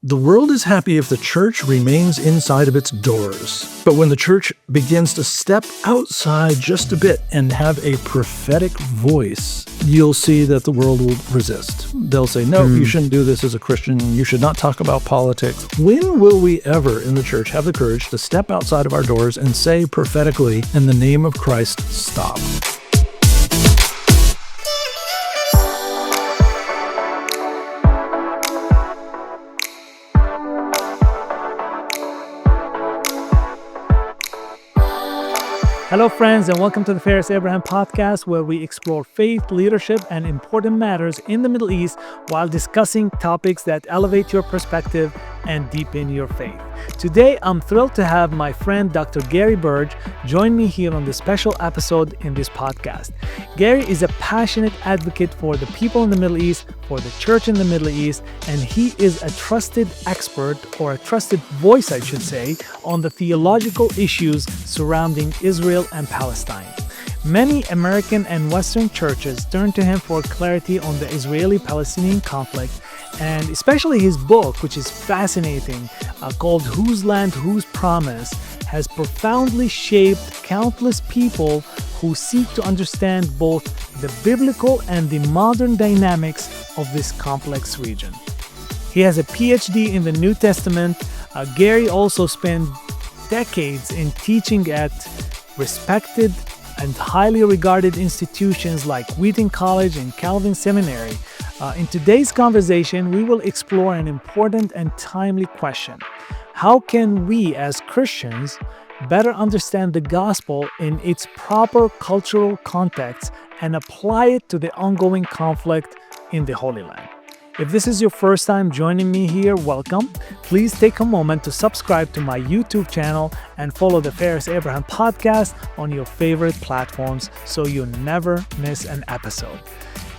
The world is happy if the church remains inside of its doors. But when the church begins to step outside just a bit and have a prophetic voice, you'll see that the world will resist. They'll say, no, you shouldn't do this as a Christian. You should not talk about politics. When will we ever in the church have the courage to step outside of our doors and say prophetically, in the name of Christ, stop? Hello, friends, and welcome to the Ferris Abraham podcast, where we explore faith, leadership, and important matters in the Middle East while discussing topics that elevate your perspective and deepen your faith. Today, I'm thrilled to have my friend Dr. Gary Burge join me here on this special episode in this podcast. Gary is a passionate advocate for the people in the Middle East, for the church in the Middle East, and he is a trusted expert, or a trusted voice, I should say, on the theological issues surrounding Israel and Palestine. Many American and Western churches turn to him for clarity on the Israeli-Palestinian conflict, and especially his book, which is fascinating, called Whose Land, Whose Promise, has profoundly shaped countless people who seek to understand both the biblical and the modern dynamics of this complex region. He has a PhD in the New Testament. Gary also spent decades in teaching at respected and highly regarded institutions like Wheaton College and Calvin Seminary. In today's conversation, we will explore an important and timely question. How can we as Christians better understand the gospel in its proper cultural context and apply it to the ongoing conflict in the Holy Land? If this is your first time joining me here, welcome. Please take a moment to subscribe to my YouTube channel and follow the Ferris Abraham podcast on your favorite platforms so you never miss an episode.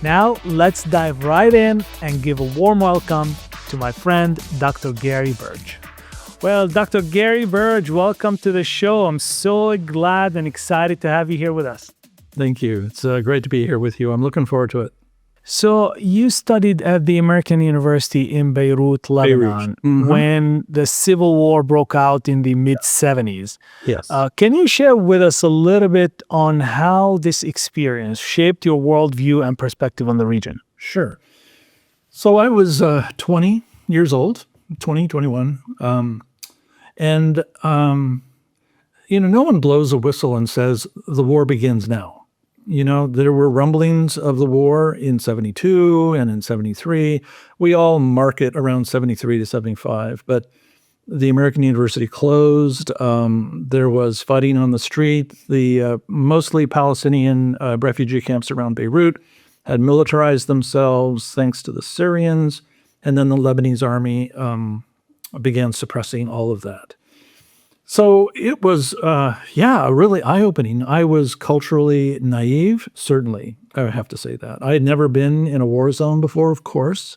Now, let's dive right in and give a warm welcome to my friend, Dr. Gary Burge. Well, Dr. Gary Burge, welcome to the show. I'm so glad and excited to have you here with us. Thank you. It's great to be here with you. I'm looking forward to it. So you studied at the American University in Beirut, Lebanon, when the civil war broke out in the mid-70s. Yes. Can you share with us a little bit on how this experience shaped your worldview and perspective on the region? Sure. So I was 20 years old, 21. No one blows a whistle and says, the war begins now. There were rumblings of the war in 72 and in 73. We all mark it around 73 to 75, but the American University closed. There was fighting on the street. The mostly Palestinian refugee camps around Beirut had militarized themselves thanks to the Syrians, and then the Lebanese army began suppressing all of that. So it was, really eye-opening. I was culturally naive, certainly. I have to say that. I had never been in a war zone before, of course.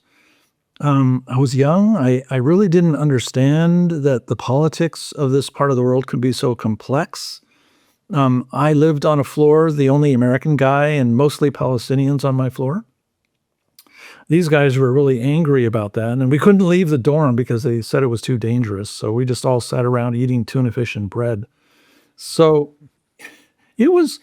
I was young. I really didn't understand that the politics of this part of the world could be so complex. I lived on a floor, the only American guy, and mostly Palestinians on my floor. These guys were really angry about that, and we couldn't leave the dorm because they said it was too dangerous. So we just all sat around eating tuna fish and bread. So it was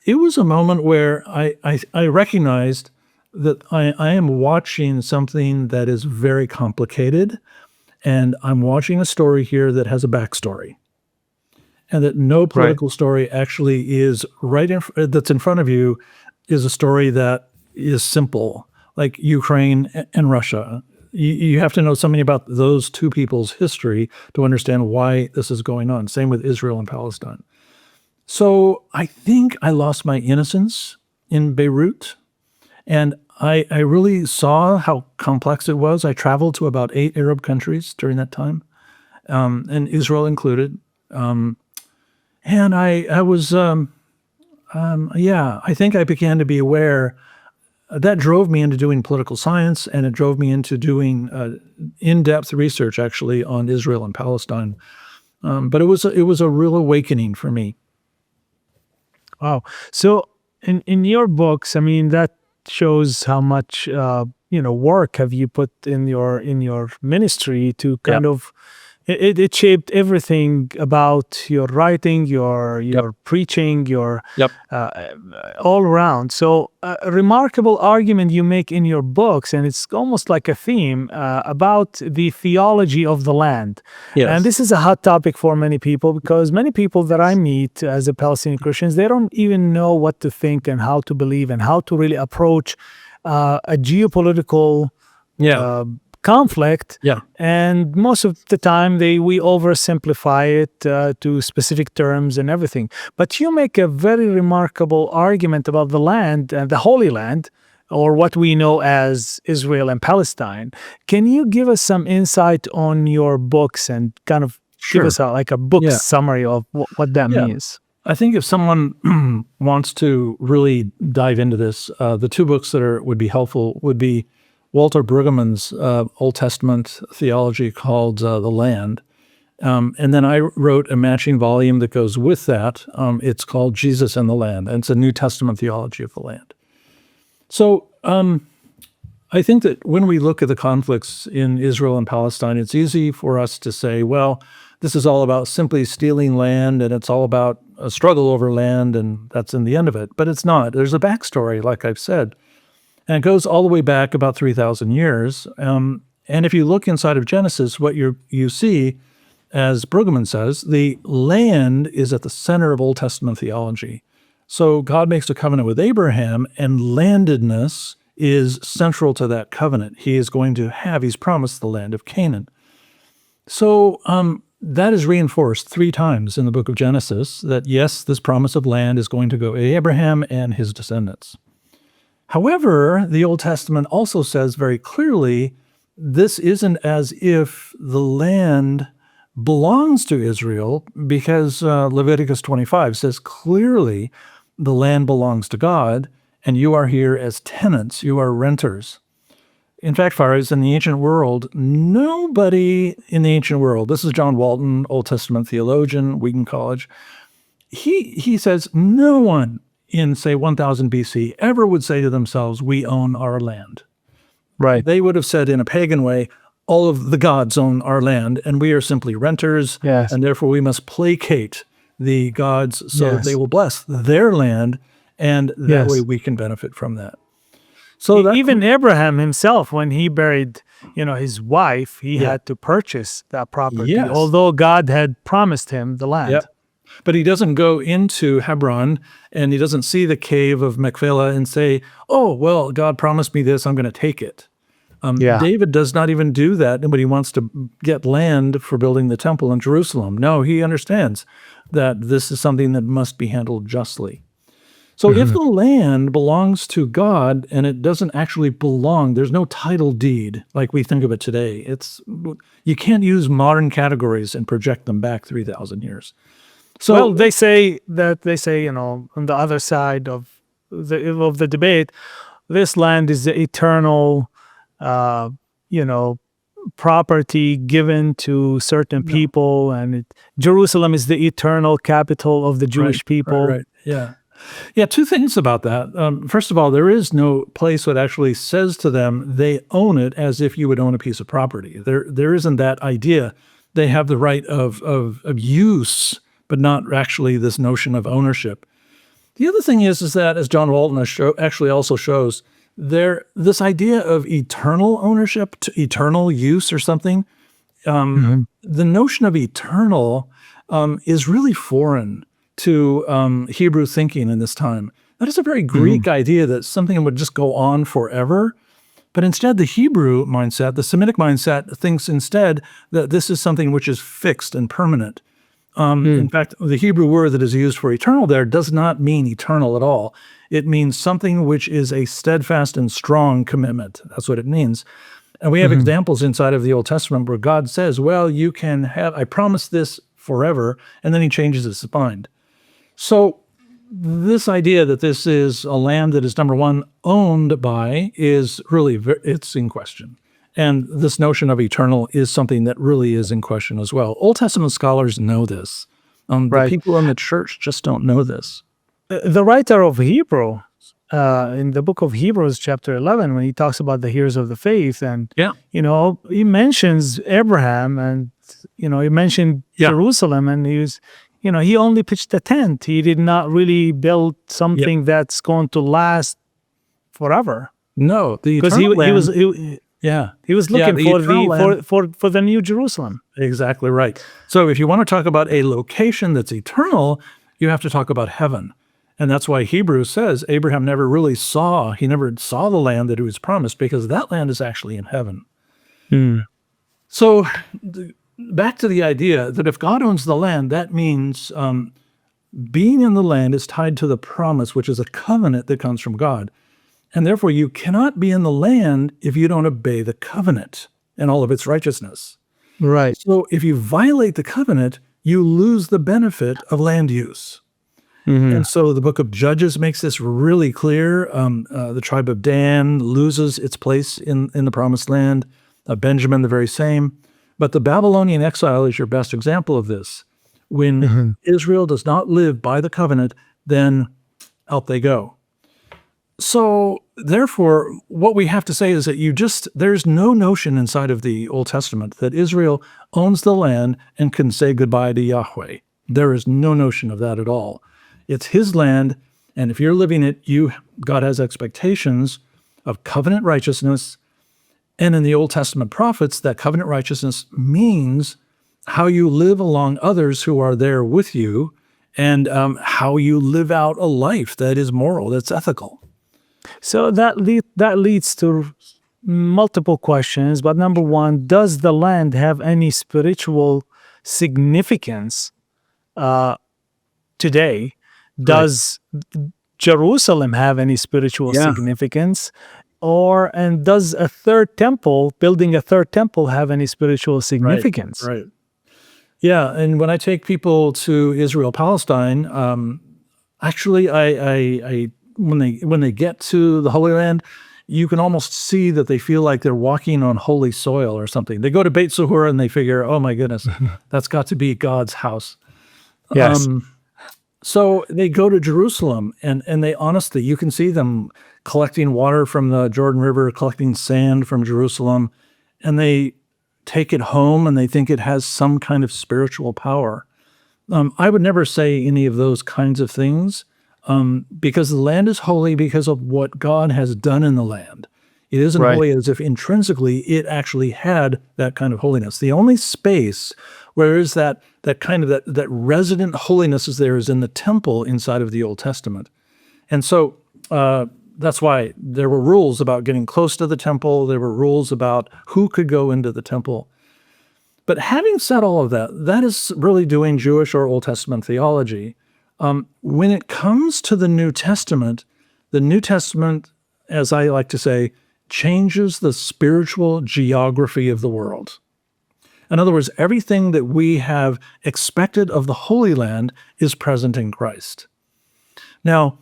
a moment where I recognized that I am watching something that is very complicated, and I'm watching a story here that has a backstory, and that no political story actually is that's in front of you is a story that is simple. Like Ukraine and Russia. You have to know something about those two people's history to understand why this is going on. Same with Israel and Palestine. So I think I lost my innocence in Beirut, and I really saw how complex it was. I traveled to about 8 Arab countries during that time, and Israel included. And I was, I think I began to be aware. That drove me into doing political science, and it drove me into doing in-depth research, actually, on Israel and Palestine. But it was a real awakening for me. Wow. So in your books, I mean, that shows how much work have you put in your ministry to Yep. kind of it shaped everything about your writing, your preaching, your Yep. all around. So a remarkable argument you make in your books, and it's almost like a theme about the theology of the land. Yes. And this is a hot topic for many people, because many people that I meet as a Palestinian Christians, they don't even know what to think and how to believe and how to really approach a geopolitical conflict. Yeah. And most of the time we oversimplify it to specific terms and everything. But you make a very remarkable argument about the land, the Holy Land, or what we know as Israel and Palestine. Can you give us some insight on your books and kind of give us a book summary of what that means? I think if someone wants to really dive into this, the two books that would be helpful would be Walter Brueggemann's Old Testament theology called The Land. And then I wrote a matching volume that goes with that. It's called Jesus and the Land, and it's a New Testament theology of the land. So I think that when we look at the conflicts in Israel and Palestine, it's easy for us to say, well, this is all about simply stealing land, and it's all about a struggle over land, and that's in the end of it. But it's not. There's a backstory, like I've said. And it goes all the way back about 3,000 years. And if you look inside of Genesis, what you see, as Brueggemann says, the land is at the center of Old Testament theology. So God makes a covenant with Abraham, and landedness is central to that covenant. He's promised the land of Canaan. So that is reinforced 3 times in the book of Genesis, that yes, this promise of land is going to go to Abraham and his descendants. However, the Old Testament also says very clearly, this isn't as if the land belongs to Israel, because Leviticus 25 says clearly the land belongs to God, and you are here as tenants, you are renters. In fact, Faraz, in the ancient world, nobody in the ancient world, this is John Walton, Old Testament theologian, Wheaton College, he says no one in, say, 1000 BC ever would say to themselves, we own our land. Right. They would have said in a pagan way, all of the gods own our land, and we are simply renters, and therefore we must placate the gods so that they will bless their land, and that way we can benefit from that. So even Abraham himself, when he buried, his wife, he had to purchase that property, although God had promised him the land. Yep. But he doesn't go into Hebron, and he doesn't see the cave of Machpelah and say, oh, well, God promised me this, I'm going to take it. David does not even do that when he wants to get land for building the temple in Jerusalem. No, he understands that this is something that must be handled justly. So if the land belongs to God and it doesn't actually belong, there's no title deed like we think of it today. You can't use modern categories and project them back 3,000 years. So, well, they say, on the other side of the debate, this land is the eternal, property given to certain people, and Jerusalem is the eternal capital of the Jewish people. Right. Yeah, 2 things about that. First of all, there is no place that actually says to them they own it as if you would own a piece of property. There isn't that idea. They have the right of use, but not actually this notion of ownership. The other thing is that, as John Walton actually also shows, this idea of eternal ownership to eternal use or something, the notion of eternal is really foreign to Hebrew thinking in this time. That is a very Greek idea that something would just go on forever. But instead, the Hebrew mindset, the Semitic mindset, thinks instead that this is something which is fixed and permanent. In fact, the Hebrew word that is used for eternal there does not mean eternal at all. It means something which is a steadfast and strong commitment. That's what it means. And we have examples inside of the Old Testament where God says, well, you can have, I promise this forever, and then he changes his mind. So this idea that this is a land that is, number one, owned by is really, it's in question. And this notion of eternal is something that really is in question as well. Old Testament scholars know this. The people in the church just don't know this. The writer of Hebrew in the book of Hebrews, chapter 11, when he talks about the heroes of the faith, and Yeah. he mentions Abraham, and he mentioned Yeah. Jerusalem, and he only pitched a tent. He did not really build something that's going to last forever, No, the because eternal land. he was looking the for eternal land. for the new Jerusalem. Exactly right. So if you want to talk about a location that's eternal, you have to talk about heaven. And that's why Hebrews says Abraham never saw the land that he was promised, because that land is actually in heaven. So back to the idea that if God owns the land, that means being in the land is tied to the promise, which is a covenant that comes from God. And therefore, you cannot be in the land if you don't obey the covenant and all of its righteousness. Right. So if you violate the covenant, you lose the benefit of land use. And so the book of Judges makes this really clear. The tribe of Dan loses its place in the promised land. Benjamin, the very same. But the Babylonian exile is your best example of this. When Israel does not live by the covenant, then out they go. So therefore, what we have to say is that there's no notion inside of the Old Testament that Israel owns the land and can say goodbye to Yahweh. There is no notion of that at all. It's his land, and if you're living it, God has expectations of covenant righteousness. And in the Old Testament prophets, that covenant righteousness means how you live along others who are there with you, and how you live out a life that is moral, that's ethical. So that leads to multiple questions. But number one, does the land have any spiritual significance today? Does Jerusalem have any spiritual significance? And does building a third temple have any spiritual significance? Right. Yeah, and when I take people to Israel, Palestine, actually, when they get to the Holy Land, you can almost see that they feel like they're walking on holy soil or something. They go to Beit Sahur and they figure, oh my goodness, that's got to be God's house. Yes. So they go to Jerusalem, and they honestly, you can see them collecting water from the Jordan River, collecting sand from Jerusalem, and they take it home and they think it has some kind of spiritual power. I would never say any of those kinds of things, because the land is holy because of what God has done in the land. It isn't holy as if intrinsically it actually had that kind of holiness. The only space where is that resident holiness is in the temple inside of the Old Testament. And so that's why there were rules about getting close to the temple. There were rules about who could go into the temple. But having said all of that, that is really doing Jewish or Old Testament theology. When it comes to the New Testament, as I like to say, changes the spiritual geography of the world. In other words, everything that we have expected of the Holy Land is present in Christ. Now,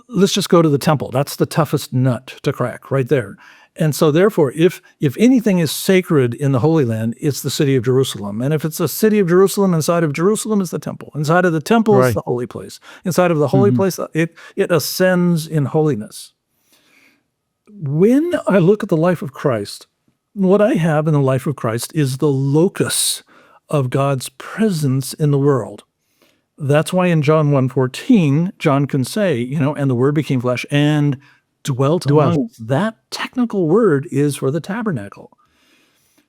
let's just go to the temple. That's the toughest nut to crack right there. And so therefore, if anything is sacred in the Holy Land, it's the city of Jerusalem. And if it's a city of Jerusalem, inside of Jerusalem is the temple. Inside of the temple is the holy place. Inside of the holy place, it ascends in holiness. When I look at the life of Christ, what I have in the life of Christ is the locus of God's presence in the world. That's why in John 1:14, John can say, and the Word became flesh and dwelt among us. That technical word is for the tabernacle.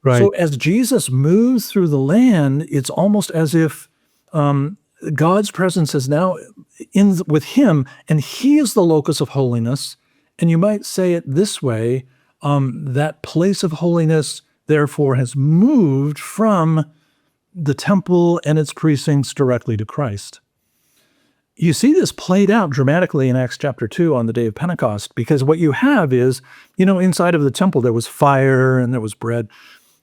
Right. So as Jesus moves through the land, it's almost as if God's presence is now with him, and he is the locus of holiness. And you might say it this way, that place of holiness, therefore, has moved from the temple and its precincts directly to Christ. You see this played out dramatically in Acts chapter 2 on the day of Pentecost, because what you have is, inside of the temple there was fire and there was bread.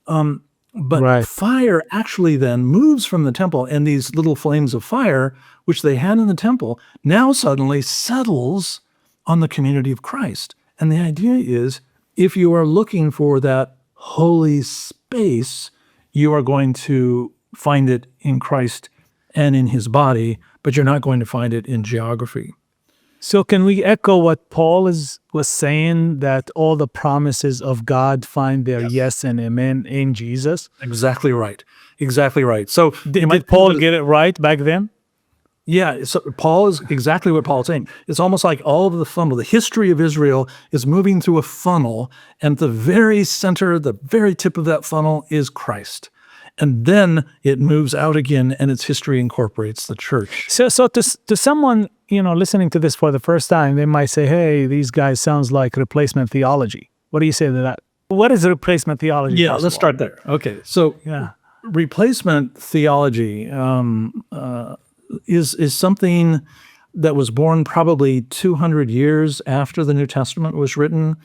But fire actually then moves from the temple, and these little flames of fire, which they had in the temple, now suddenly settles on the community of Christ. And the idea is, if you are looking for that holy space, you are going to find it in Christ and in his body, but you're not going to find it in geography. So can we echo what Paul was saying, that all the promises of God find their yes and amen in Jesus? Exactly right. Exactly right. So Did Paul get it right back then? Yeah, so Paul is exactly what Paul's saying. It's almost like all of the funnel, the history of Israel is moving through a funnel, and the very center, the very tip of that funnel is Christ. And then it moves out again, and its history incorporates the church. So to someone, listening to this for the first time, they might say, hey, these guys sounds like replacement theology. What do you say to that? What is replacement theology? Yeah, let's start there. Okay, so replacement theology is something that was born probably 200 years after the New Testament was written,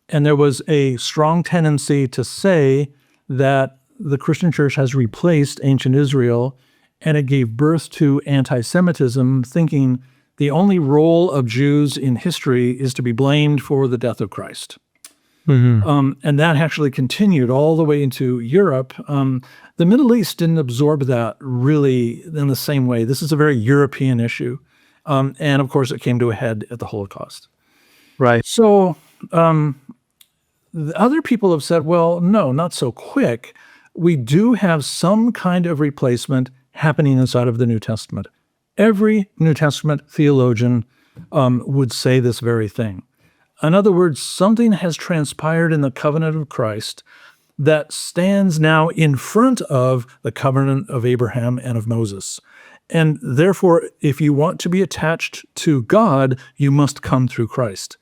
and there was a strong tendency to say that the Christian church has replaced ancient Israel, and it gave birth to anti-Semitism, thinking the only role of Jews in history is to be blamed for the death of Christ. And that actually continued all the way into Europe. The Middle East didn't absorb that really in the same way. This is a very European issue. And of course, it came to a head at the Holocaust. Right. So the other people have said, well, no, not so quick. We do have some kind of replacement happening inside of the New Testament. Every New Testament theologian would say this very thing. In other words, something has transpired in the covenant of Christ that stands now in front of the covenant of Abraham and of Moses. And therefore, if you want to be attached to God, you must come through Christ.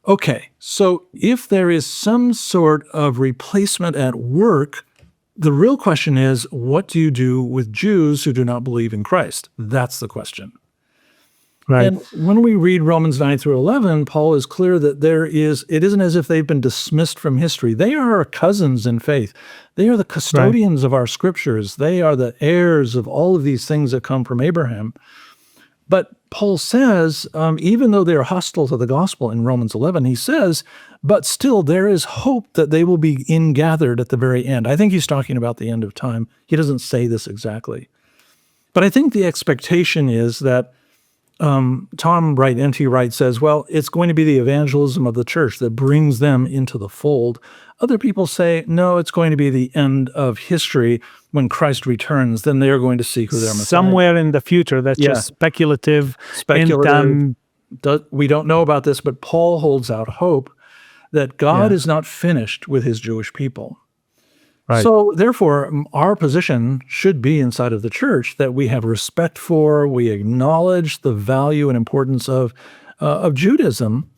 Okay, so if there is some sort of replacement at work, the real question is, what do you do with Jews who do not believe in Christ? That's the question. Right. And when we read Romans 9 through 11, Paul is clear that it isn't as if they've been dismissed from history. They are our cousins in faith. They are the custodians of our scriptures. They are the heirs of all of these things that come from Abraham. But Paul says, even though they are hostile to the gospel in Romans 11, he says, but still there is hope that they will be ingathered at the very end. I think he's talking about the end of time. He doesn't say this exactly. But I think the expectation is that Tom Wright, N.T. Wright, says, well, it's going to be the evangelism of the church that brings them into the fold. Other people say, no, it's going to be the end of history when Christ returns. Then they are going to seek who their Messiah. Somewhere in the future. That's just speculative. We don't know about this, but Paul holds out hope that God is not finished with his Jewish people. Right. So therefore, our position should be inside of the church that we have respect for, we acknowledge the value and importance of Judaism,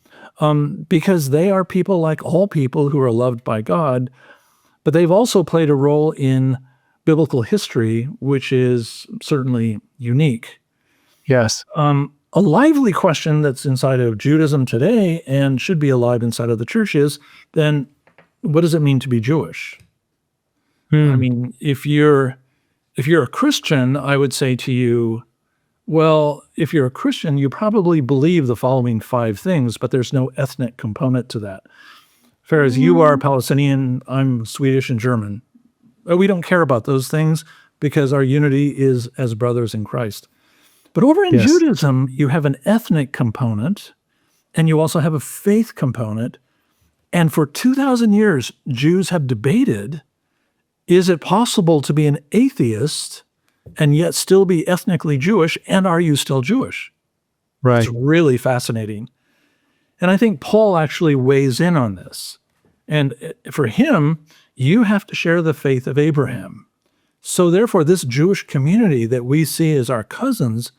because they are people like all people who are loved by God, but they've also played a role in biblical history, which is certainly unique. Yes. A lively question that's inside of Judaism today and should be alive inside of the church is, then what does it mean to be Jewish? I mean, if you're a Christian, I would say to you, well, if you're a Christian, you probably believe the following 5 things, but there's no ethnic component to that. Whereas you are Palestinian, I'm Swedish and German. We don't care about those things because our unity is as brothers in Christ. But over in Judaism, you have an ethnic component, and you also have a faith component. And for 2,000 years, Jews have debated, is it possible to be an atheist and yet still be ethnically Jewish, and are you still Jewish? Right. It's really fascinating. And I think Paul actually weighs in on this. And for him, you have to share the faith of Abraham. So therefore, this Jewish community that we see as our cousins,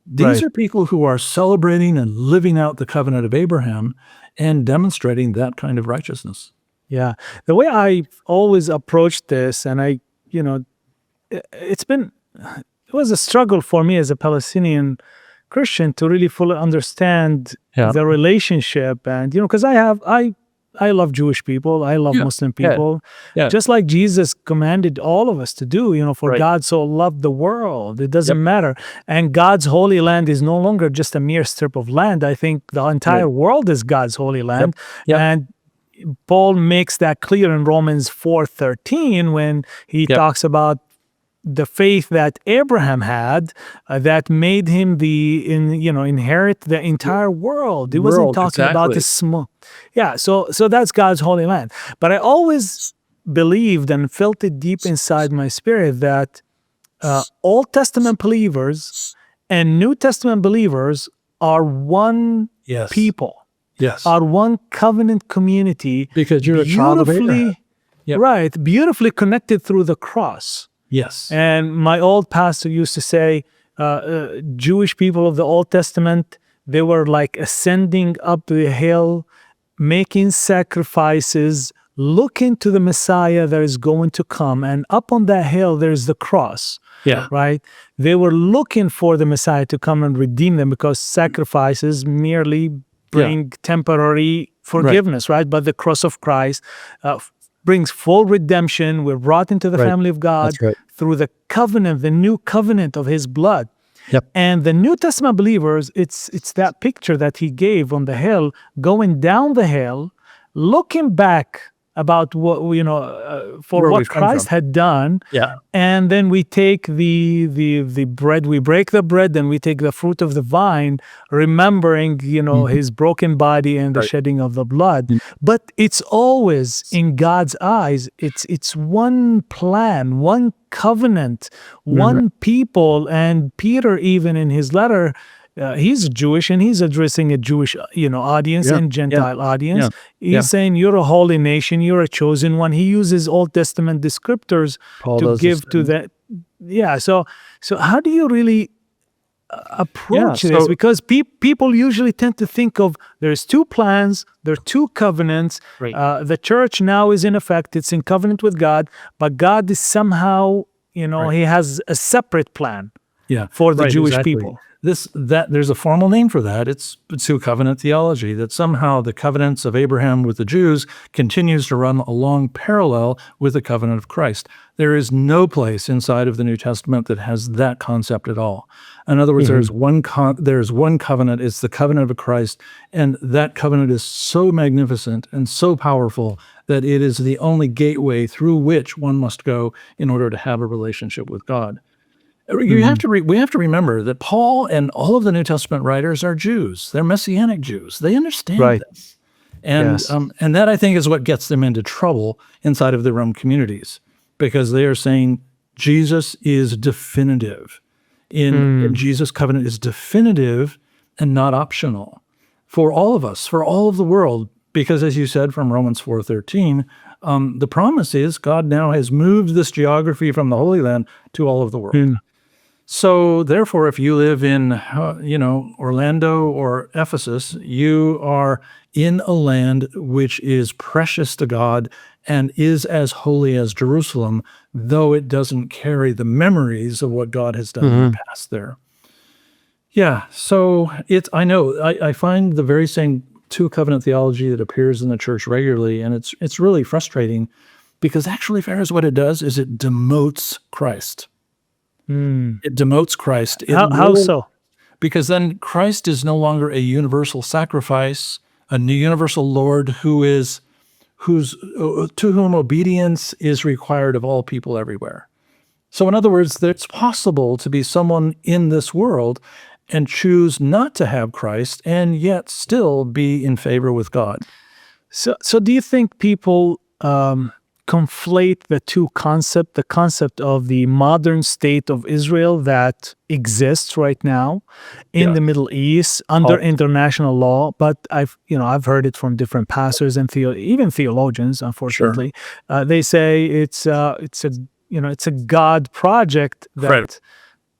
these are people who are celebrating and living out the covenant of Abraham and demonstrating that kind of righteousness. Yeah. The way I always approached this, and it was a struggle for me as a Palestinian Christian to really fully understand the relationship. And, because I love Jewish people. I love Muslim people. Yeah. Just like Jesus commanded all of us to do, for God so loved the world. It doesn't matter. And God's holy land is no longer just a mere strip of land. I think the entire world is God's holy land. And Paul makes that clear in Romans 4:13 when he talks about the faith that Abraham had, that made him inherit the entire world. He wasn't talking about this small. Yeah, so that's God's holy land. But I always believed and felt it deep inside my spirit that Old Testament believers and New Testament believers are one people. Yes. Are one covenant community. Because you're a child of Abraham. Yep. Right, beautifully connected through the cross. Yes. And my old pastor used to say, Jewish people of the Old Testament, they were like ascending up the hill, making sacrifices, looking to the Messiah that is going to come. And up on that hill, there's the cross. Yeah. Right? They were looking for the Messiah to come and redeem them, because sacrifices merely bring temporary forgiveness, right? But the cross of Christ brings full redemption. We're brought into the family of God through the covenant, the new covenant of his blood. Yep. And the New Testament believers, it's that picture that he gave on the hill, going down the hill, looking back about what what Christ had done. Yeah. And then we take the bread, we break the bread, and we take the fruit of the vine, remembering his broken body and the shedding of the blood. But it's always, in God's eyes, it's one plan, one covenant, one people. And Peter, even in his letter, he's Jewish, and he's addressing a Jewish, audience and Gentile audience. He's saying, you're a holy nation, you're a chosen one. He uses Old Testament descriptors to give to that. Yeah. So how do you really approach this? Because people usually tend to think of, there's two plans, there are two covenants. The church now is in effect, it's in covenant with God, but God is somehow, he has a separate plan for the Jewish people. There's a formal name for that. It's two covenant theology, that somehow the covenants of Abraham with the Jews continues to run along parallel with the covenant of Christ. There is no place inside of the New Testament that has that concept at all. In other words, there's one covenant. It's the covenant of Christ, and that covenant is so magnificent and so powerful that it is the only gateway through which one must go in order to have a relationship with God. We have to remember that Paul and all of the New Testament writers are Jews. They're Messianic Jews. They understand this. And and that, I think, is what gets them into trouble inside of their own communities, because they are saying Jesus is definitive. In Jesus' covenant is definitive and not optional for all of us, for all of the world. Because, as you said from Romans 4:13, the promise is God now has moved this geography from the Holy Land to all of the world. So therefore, if you live in, Orlando or Ephesus, you are in a land which is precious to God and is as holy as Jerusalem, though it doesn't carry the memories of what God has done in the past there. Yeah, so I find the very same two covenant theology that appears in the church regularly, and it's really frustrating, because actually, Farris, what it does is it demotes Christ. It demotes Christ. How so? Because then Christ is no longer a universal sacrifice, a new universal Lord to whom obedience is required of all people everywhere. So in other words, it's possible to be someone in this world and choose not to have Christ and yet still be in favor with God. So do you think people conflate the two concepts, the concept of the modern state of Israel that exists right now in the Middle East under international law? But I've heard it from different pastors and even theologians, unfortunately. They say it's a God project that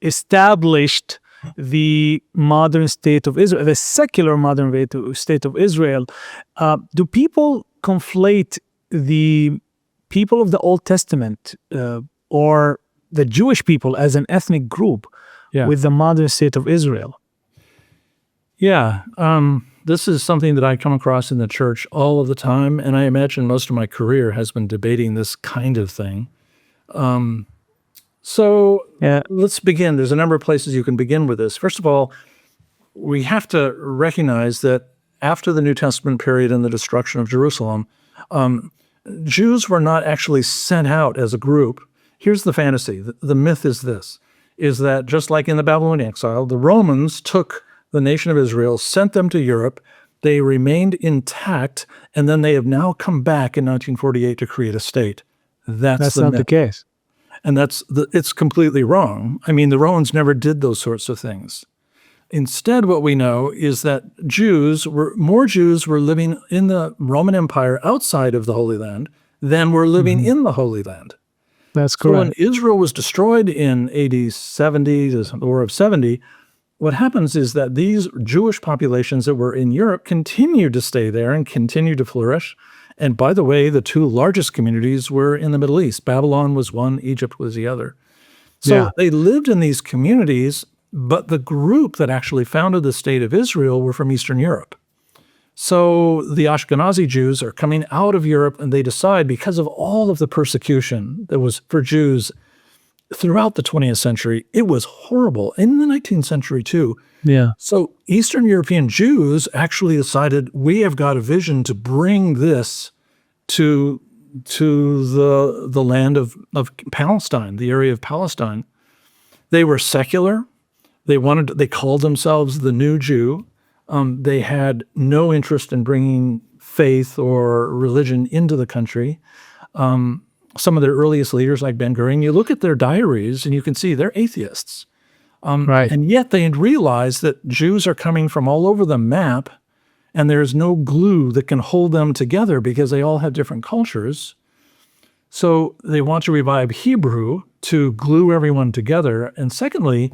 established the modern state of Israel, the secular modern state of Israel. Do people conflate the people of the Old Testament or the Jewish people as an ethnic group with the modern state of Israel? Yeah, this is something that I come across in the church all of the time, and I imagine most of my career has been debating this kind of thing. Let's begin. There's a number of places you can begin with this. First of all, we have to recognize that after the New Testament period and the destruction of Jerusalem, Jews were not actually sent out as a group. here's the fantasy. The myth is this, is that just like in the Babylonian exile, the Romans took the nation of Israel, sent them to Europe, they remained intact, and then they have now come back in 1948 to create a state. That's the not myth. the case. And it's completely wrong. I mean, the Romans never did those sorts of things. Instead, what we know is that more Jews were living in the Roman Empire outside of the Holy Land than were living in the Holy Land. That's So when correct. Israel was destroyed in AD 70, the War of 70, what happens is that these Jewish populations that were in Europe continued to stay there and continued to flourish. And by the way, the two largest communities were in the Middle East. Babylon was one, Egypt was the other. So Yeah. they lived in these communities, but the group that actually founded the state of Israel were from Eastern Europe. So the Ashkenazi Jews are coming out of Europe, and they decide, because of all of the persecution that was for Jews throughout the 20th century, it was horrible, in the 19th century too. Yeah. So Eastern European Jews actually decided, we have got a vision to bring this to the land of Palestine, the area of Palestine. They were secular. They called themselves the New Jew. They had no interest in bringing faith or religion into the country. Some of their earliest leaders, like Ben Gurion, you look at their diaries and you can see they're atheists. Right. And yet they realize that Jews are coming from all over the map, and there's no glue that can hold them together because they all have different cultures. So they want to revive Hebrew to glue everyone together. And secondly,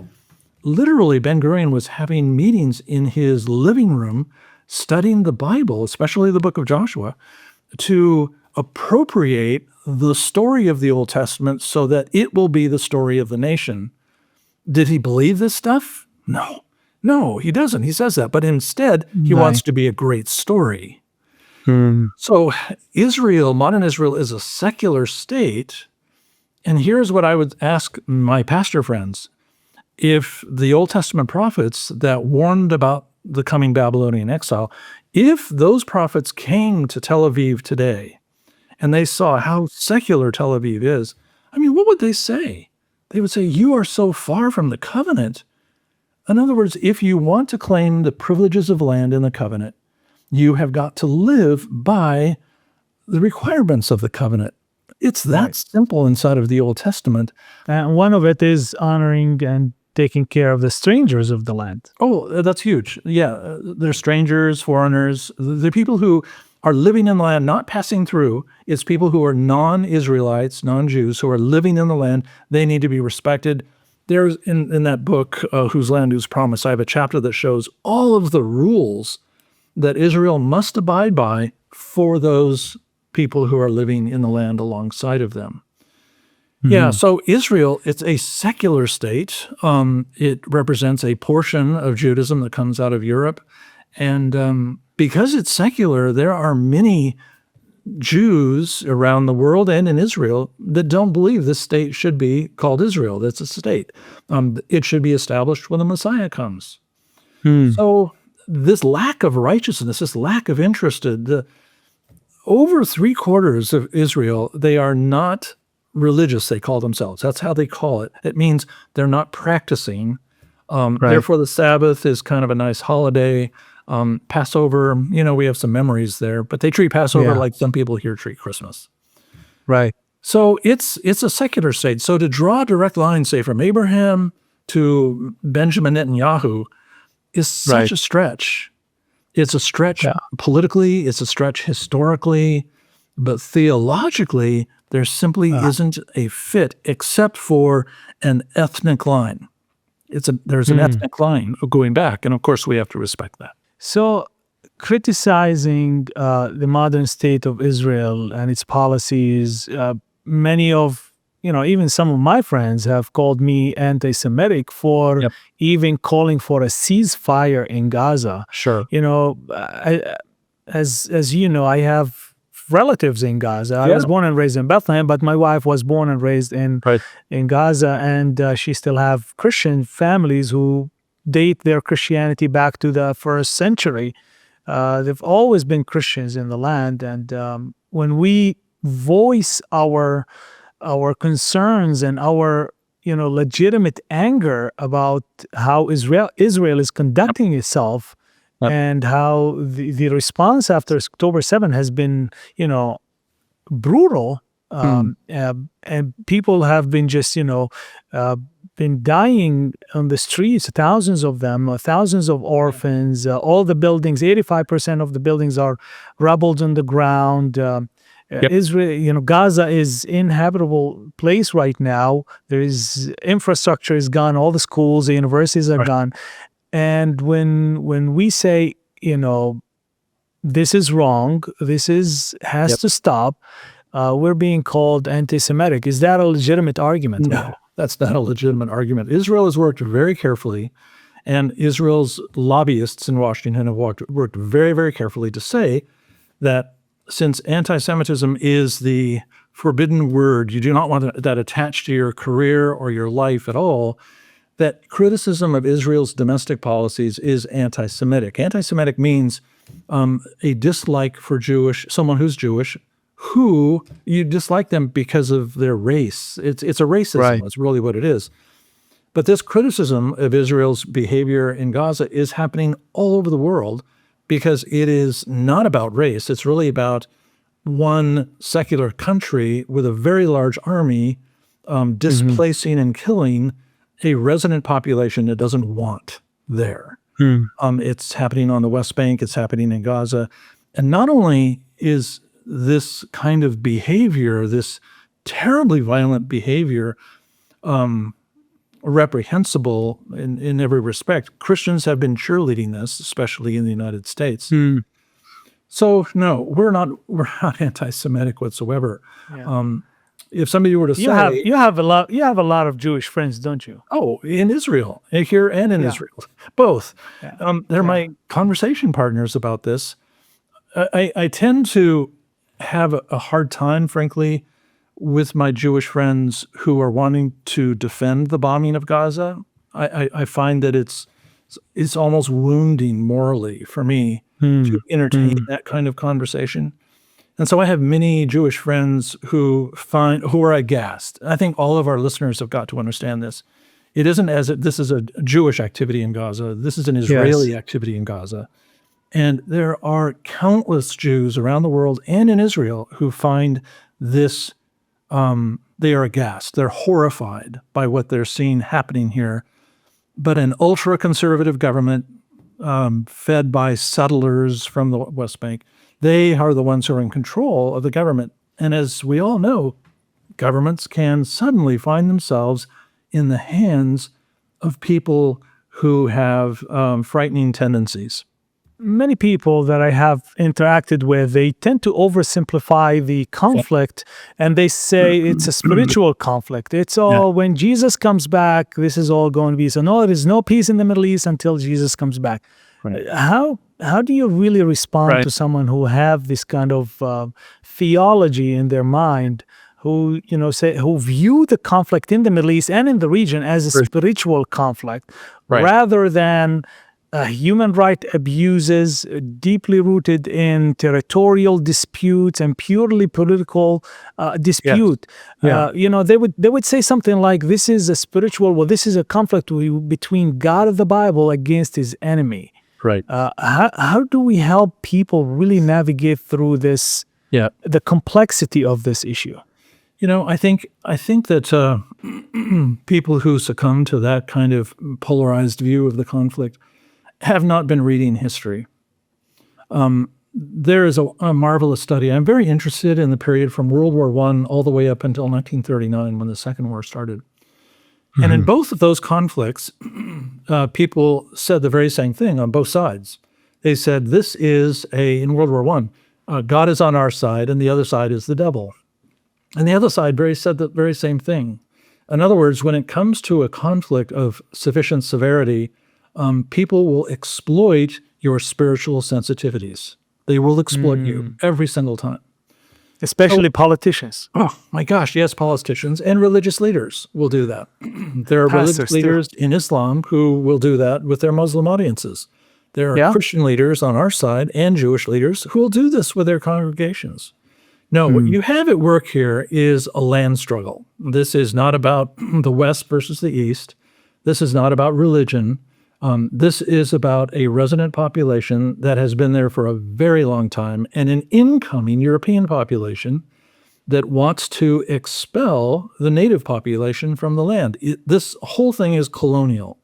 literally, Ben Gurion was having meetings in his living room, studying the Bible, especially the book of Joshua, to appropriate the story of the Old Testament so that it will be the story of the nation. Did he believe this stuff? No, he doesn't. He says that. But instead, he wants to be a great story. So Israel, modern Israel, is a secular state. And here's what I would ask my pastor friends. If the Old Testament prophets that warned about the coming Babylonian exile, if those prophets came to Tel Aviv today and they saw how secular Tel Aviv is, I mean, what would they say? They would say, you are so far from the covenant. In other words, if you want to claim the privileges of land in the covenant, you have got to live by the requirements of the covenant. It's that simple inside of the Old Testament. And one of it is honoring and taking care of the strangers of the land. Oh, that's huge. Yeah, they're strangers, foreigners. The people who are living in the land, not passing through. It's people who are non-Israelites, non-Jews, who are living in the land. They need to be respected. There's, in that book, Whose Land, Whose Promise, I have a chapter that shows all of the rules that Israel must abide by for those people who are living in the land alongside of them. Yeah, so Israel, it's a secular state. It represents a portion of Judaism that comes out of Europe. And because it's secular, there are many Jews around the world and in Israel that don't believe this state should be called Israel. That's a state. It should be established when the Messiah comes. So this lack of righteousness, this lack of interest, over 3/4 of Israel, they are not religious, they call themselves. That's how they call it. It means they're not practicing. Therefore, the Sabbath is kind of a nice holiday. Passover, we have some memories there, but they treat Passover like some people here treat Christmas. Right. So it's a secular state. So to draw a direct line, say, from Abraham to Benjamin Netanyahu is such a stretch. It's a stretch politically, it's a stretch historically, but theologically, there simply isn't a fit except for an ethnic line. There's an ethnic line going back, and of course we have to respect that. So criticizing the modern state of Israel and its policies, many of, even some of my friends have called me anti-Semitic for even calling for a ceasefire in Gaza. Sure. As you know, I have relatives in Gaza. I was born and raised in Bethlehem, but my wife was born and raised in Gaza, and she still have Christian families who date their Christianity back to the 1st century. They've always been Christians in the land, and when we voice our our concerns and our legitimate anger about how Israel is conducting itself, Yep. and how the response after October 7 has been brutal. And people have been just been dying on the streets, thousands of them, thousands of orphans. All the buildings, 85% of the buildings are rubbled on the ground. Yep. Israel, Gaza is inhabitable place right now. There is infrastructure is gone. All the schools, the universities are Right. gone. And when we say, this is wrong, has Yep. to stop, we're being called anti-Semitic. Is that a legitimate argument? No, that's not a legitimate argument. Israel has worked very carefully, and Israel's lobbyists in Washington have worked very, very carefully to say that since anti-Semitism is the forbidden word, you do not want that attached to your career or your life at all, that criticism of Israel's domestic policies is anti-Semitic. Anti-Semitic means a dislike for someone who's Jewish, who you dislike them because of their race. It's a racism. Right. That's really what it is. But this criticism of Israel's behavior in Gaza is happening all over the world because it is not about race. It's really about one secular country with a very large army displacing and killing a resident population it doesn't want there. It's happening on the West Bank. It's happening in Gaza. And not only is this kind of behavior, this terribly violent behavior, reprehensible in every respect, Christians have been cheerleading this, especially in the United States. So no, we're not anti-Semitic whatsoever. Yeah. If somebody were to say, you have a lot of Jewish friends, don't you? oh, in Israel, here and in Israel, both. They're my conversation partners about this. I tend to have a hard time, frankly, with my Jewish friends who are wanting to defend the bombing of Gaza. I find that it's almost wounding morally for me to entertain that kind of conversation. And so I have many Jewish friends who are aghast. I think all of our listeners have got to understand this. It isn't as if this is a Jewish activity in Gaza. This is an Israeli activity in Gaza. And there are countless Jews around the world and in Israel who find this, they are aghast. They're horrified by what they're seeing happening here. But an ultra-conservative government fed by settlers from the West Bank, they are the ones who are in control of the government. And as we all know, governments can suddenly find themselves in the hands of people who have frightening tendencies. Many people that I have interacted with, they tend to oversimplify the conflict, and they say it's a spiritual conflict. It's all when Jesus comes back, this is all going to be. So no, there is no peace in the Middle East until Jesus comes back. Right. How do you really respond to someone who have this kind of theology in their mind, who who view the conflict in the Middle East and in the region as a spiritual conflict, rather than human rights abuses deeply rooted in territorial disputes and purely political dispute? They would say something like, this is a spiritual, this is a conflict between God of the Bible against his enemy. Right. How do we help people really navigate through this, the complexity of this issue? I think that people who succumb to that kind of polarized view of the conflict have not been reading history. There is a marvelous study. I'm very interested in the period from World War I all the way up until 1939 when the Second War started. And in both of those conflicts, people said the very same thing on both sides. They said, in World War I, God is on our side and the other side is the devil. And the other side said the very same thing. In other words, when it comes to a conflict of sufficient severity, people will exploit your spiritual sensitivities. They will exploit you every single time. Especially politicians. Oh, my gosh, yes, politicians and religious leaders will do that. There are religious leaders in Islam who will do that with their Muslim audiences. There are Christian leaders on our side and Jewish leaders who will do this with their congregations. No, what you have at work here is a land struggle. This is not about the West versus the East. This is not about religion. This is about a resident population that has been there for a very long time and an incoming European population that wants to expel the native population from the land. This whole thing is colonial.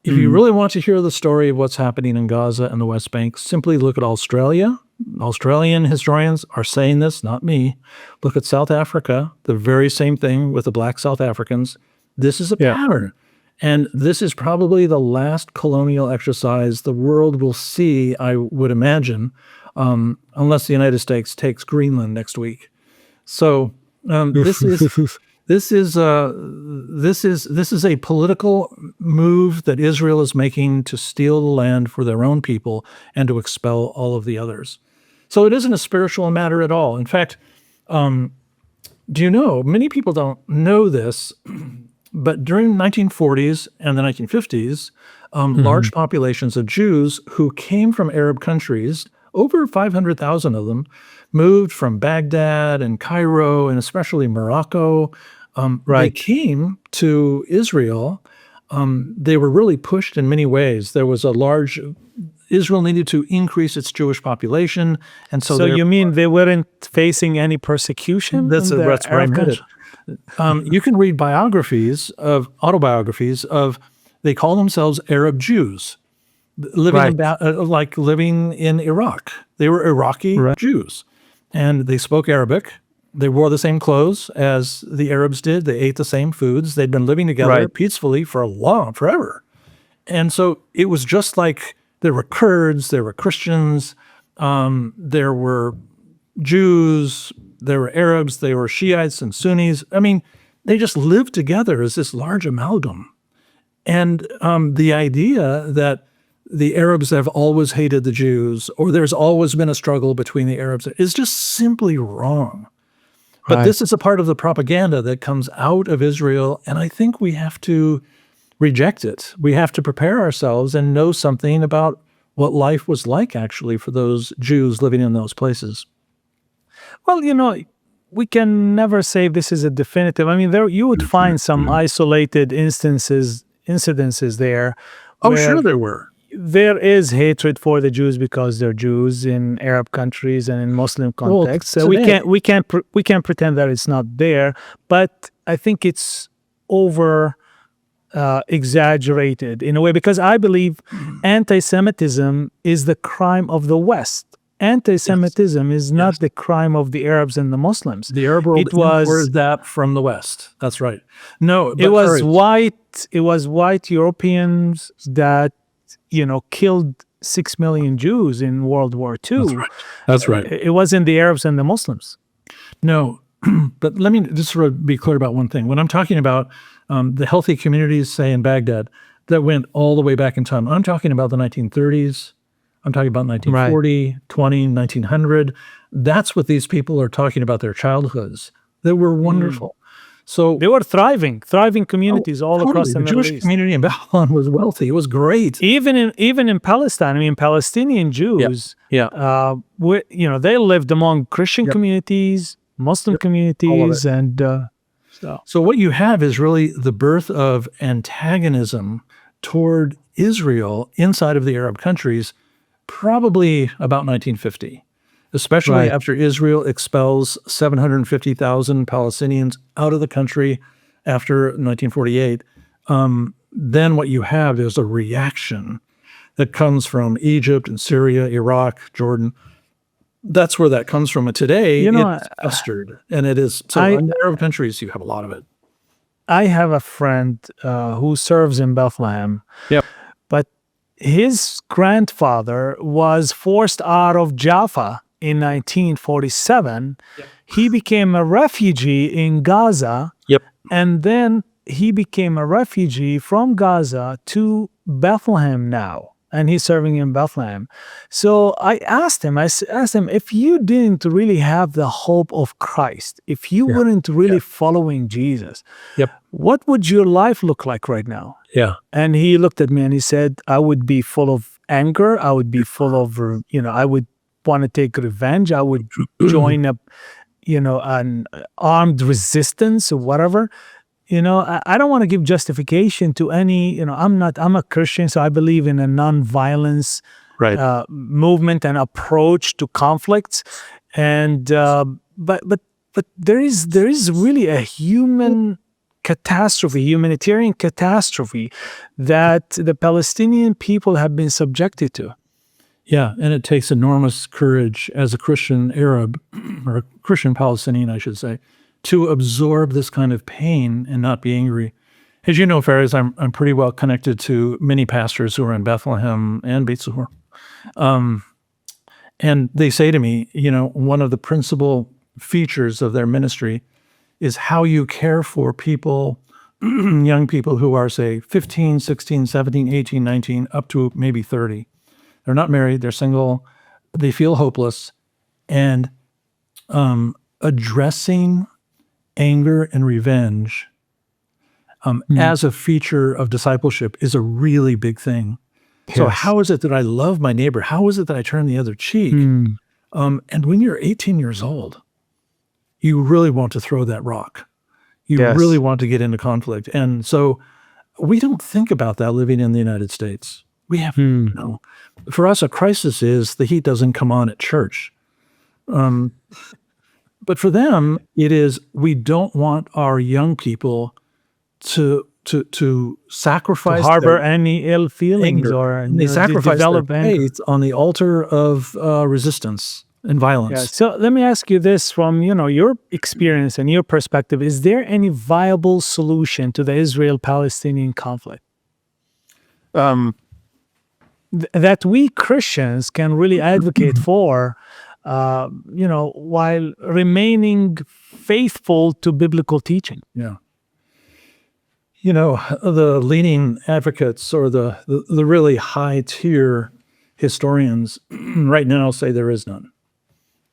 If you really want to hear the story of what's happening in Gaza and the West Bank, simply look at Australia. Australian historians are saying this, not me. Look at South Africa, the very same thing with the black South Africans. This is a pattern. And this is probably the last colonial exercise the world will see, I would imagine, unless the United States takes Greenland next week. So this is a political move that Israel is making to steal the land for their own people and to expel all of the others. So it isn't a spiritual matter at all. In fact, do you know, many people don't know this, but during the 1940s and the 1950s, large populations of Jews who came from Arab countries, over 500,000 of them, moved from Baghdad and Cairo and especially Morocco. They came to Israel. They were really pushed in many ways. There was Israel needed to increase its Jewish population. And so you mean they weren't facing any persecution? That's where I'm headed. You can read autobiographies of, they call themselves Arab Jews, living in Iraq. They were Iraqi Jews, and they spoke Arabic. They wore the same clothes as the Arabs did. They ate the same foods. They'd been living together peacefully forever. And so it was just like there were Kurds, there were Christians, there were Jews, there were Arabs, there were Shiites and Sunnis. I mean, they just lived together as this large amalgam. And the idea that the Arabs have always hated the Jews, or there's always been a struggle between the Arabs, is just simply wrong. But this is a part of the propaganda that comes out of Israel, and I think we have to reject it. We have to prepare ourselves and know something about what life was like actually for those Jews living in those places. Well, we can never say this is a definitive. I mean, you would find some isolated incidences there. Oh, sure there were. There is hatred for the Jews because they're Jews in Arab countries and in Muslim contexts. So we can't pretend that it's not there. But I think it's exaggerated in a way, because I believe anti-Semitism is the crime of the West. Anti-Semitism is not the crime of the Arabs and the Muslims. The Arab world imported that from the West. That's right. No, it was white Europeans that killed 6 million Jews in World War II. That's right. It wasn't the Arabs and the Muslims. No, but let me just sort of be clear about one thing. When I'm talking about the healthy communities, say in Baghdad, that went all the way back in time, I'm talking about the 1930s. I'm talking about 1940, 20, 1900. That's what these people are talking about, their childhoods. They were wonderful. So they were thriving communities all across the Middle East. The Jewish community in Babylon was wealthy. It was great. Even in Palestine, I mean, Palestinian Jews, they lived among Christian communities, Muslim communities, and so what you have is really the birth of antagonism toward Israel inside of the Arab countries, probably about 1950. Especially after Israel expels 750,000 Palestinians out of the country after 1948. Then what you have is a reaction that comes from Egypt and Syria, Iraq, Jordan. That's where that comes from. And today, it's festered. And it is. So in the Arab countries, you have a lot of it. I have a friend who serves in Bethlehem. Yep. But his grandfather was forced out of Jaffa in 1947. He became a refugee in Gaza. And then he became a refugee from Gaza to Bethlehem now. And he's serving in Bethlehem. So I asked him, if you didn't really have the hope of Christ, if you weren't really following Jesus, what would your life look like right now? And he looked at me and he said, I would be full of anger. I would be full of, I would want to take revenge. I would join an armed resistance or whatever. I don't want to give justification to any, I'm a Christian, so I believe in a non-violence Right. movement and approach to conflicts. And but there is really a humanitarian catastrophe that the Palestinian people have been subjected to. Yeah, and it takes enormous courage as a Christian Arab, or a Christian Palestinian, I should say, to absorb this kind of pain and not be angry. As you know, Faraz, I'm pretty well connected to many pastors who are in Bethlehem and Beit Zur. And they say to me, one of the principal features of their ministry is how you care for people, young people who are, say, 15, 16, 17, 18, 19, up to maybe 30. They're not married, they're single, they feel hopeless, and addressing anger and revenge as a feature of discipleship is a really big thing. Yes. So how is it that I love my neighbor? How is it that I turn the other cheek? And when you're 18 years old, you really want to throw that rock. You really want to get into conflict. And so we don't think about that living in the United States. We have, for us, a crisis is the heat doesn't come on at church. But for them, it is we don't want our young people to sacrifice, to harbor any ill feelings, anger, or they sacrifice their develop anger faith on the altar of resistance and violence. Yeah. So let me ask you this from your experience and your perspective: is there any viable solution to the Israel-Palestinian conflict that we Christians can really advocate for? While remaining faithful to biblical teaching. Yeah. The leading advocates or the really high tier historians right now say there is none.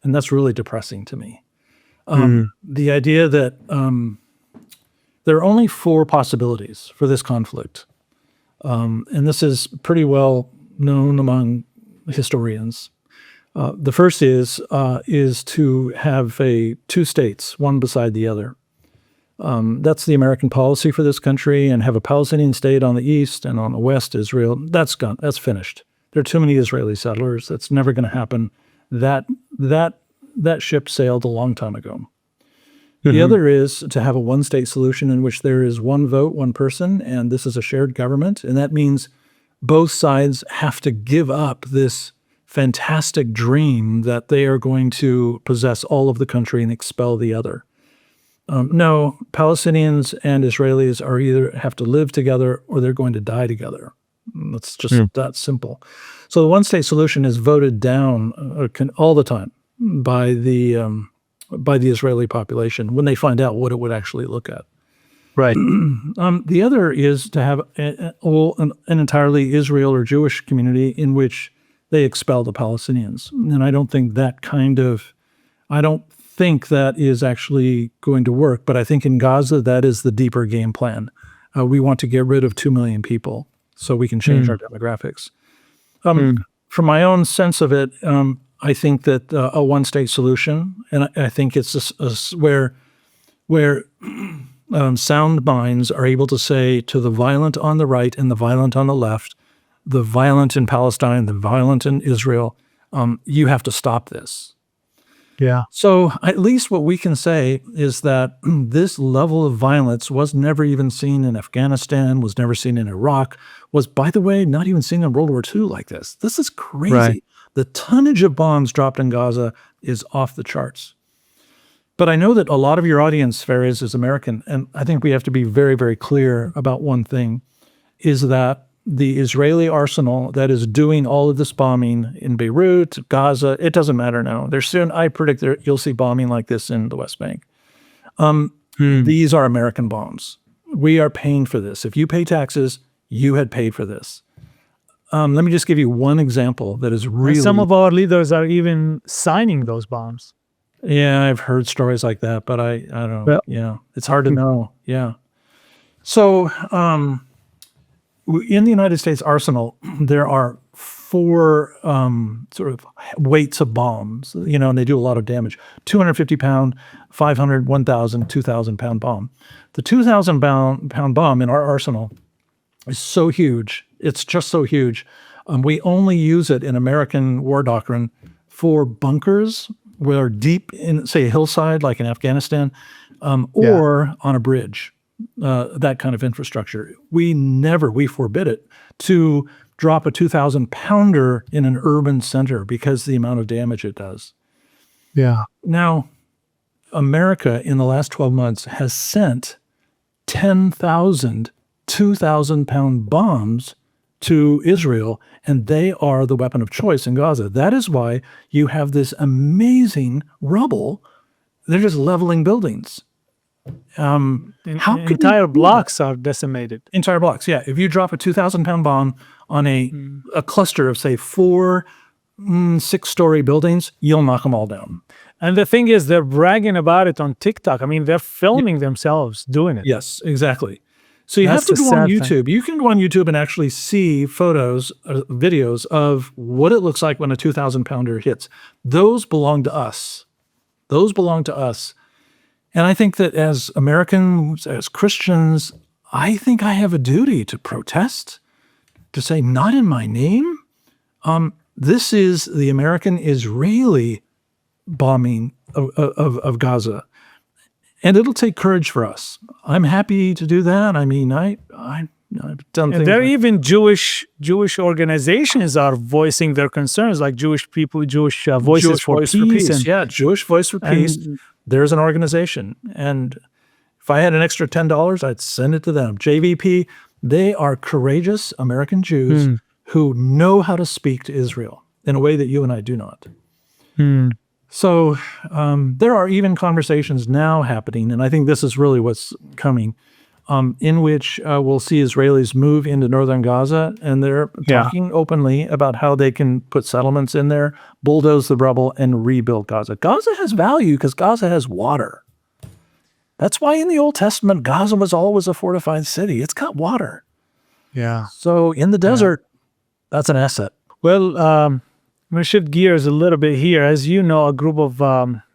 And that's really depressing to me. The idea that there are only 4 possibilities for this conflict. And this is pretty well known among historians. The first is to have 2 states, one beside the other. That's the American policy for this country, and have a Palestinian state on the east and on the west Israel. That's gone. That's finished. There are too many Israeli settlers. That's never going to happen. That ship sailed a long time ago. The other is to have a one-state solution in which there is one vote, one person, and this is a shared government. And that means both sides have to give up this fantastic dream that they are going to possess all of the country and expel the other. No, Palestinians and Israelis are either have to live together or they're going to die together. It's just that simple. So the one-state solution is voted down all the time by the Israeli population when they find out what it would actually look at. Right. The other is to have an entirely Israel or Jewish community in which they expel the Palestinians. And I don't think that is actually going to work. But I think in Gaza, that is the deeper game plan. We want to get rid of 2 million people so we can change our demographics. From my own sense of it, I think that a one-state solution, and I think it's where sound minds are able to say to the violent on the right and the violent on the left, the violent in Palestine, the violent in Israel, you have to stop this. Yeah. So at least what we can say is that this level of violence was never even seen in Afghanistan, was never seen in Iraq, was, by the way, not even seen in World War II like this. This is crazy. Right. The tonnage of bombs dropped in Gaza is off the charts. But I know that a lot of your audience, Faraz, is American, and I think we have to be very, very clear about one thing, is that the Israeli arsenal that is doing all of this bombing in Beirut, Gaza, it doesn't matter now. I predict you'll see bombing like this in the West Bank. These are American bombs. We are paying for this. If you pay taxes, you had paid for this. Let me just give you one example that is really... Some of our leaders are even signing those bombs. Yeah, I've heard stories like that, but I don't know. Yeah, it's hard to know. Yeah. So in the United States arsenal, there are 4 sort of weights of bombs, and they do a lot of damage. 250 pound, 500, 1,000, 2,000 pound bomb. The 2,000 pound bomb in our arsenal is so huge. It's just so huge. We only use it in American war doctrine for bunkers where deep in, say, a hillside like in Afghanistan, or on a bridge, that kind of infrastructure. We forbid it to drop a 2,000 pounder in an urban center because of the amount of damage it does. Yeah. Now, America in the last 12 months has sent 10,000 2,000 pound bombs to Israel, and they are the weapon of choice in Gaza. That is why you have this amazing rubble. They're just leveling buildings. Entire blocks are decimated. Entire blocks, yeah. If you drop a 2,000 pound bomb on a cluster of, say, 4 6-story buildings, you'll knock them all down. And the thing is, they're bragging about it on TikTok. I mean, they're filming themselves doing it. Yes, exactly. So you That's have to the go on sad YouTube. You can go on YouTube and actually see photos, videos of what it looks like when a 2,000 pounder hits. Those belong to us. Those belong to us. And I think that as Americans, as Christians, I think I have a duty to protest, to say, not in my name. This is the American-Israeli bombing of Gaza. And it'll take courage for us. I'm happy to do that. I mean, I've done things. And there are even Jewish organizations are voicing their concerns, like Jewish people, Jewish Voices for Peace. Yeah, Jewish Voice for Peace. There's an organization. And if I had an extra $10, I'd send it to them. JVP, they are courageous American Jews who know how to speak to Israel in a way that you and I do not. So there are even conversations now happening, and I think this is really what's coming, in which we'll see Israelis move into northern Gaza, and they're talking openly about how they can put settlements in there, bulldoze the rubble, and rebuild Gaza. Gaza has value because Gaza has water. That's why in the Old Testament, Gaza was always a fortified city. It's got water. Yeah. So in the desert, that's an asset. Well, I'm going to shift gears a little bit here. As you know, a group of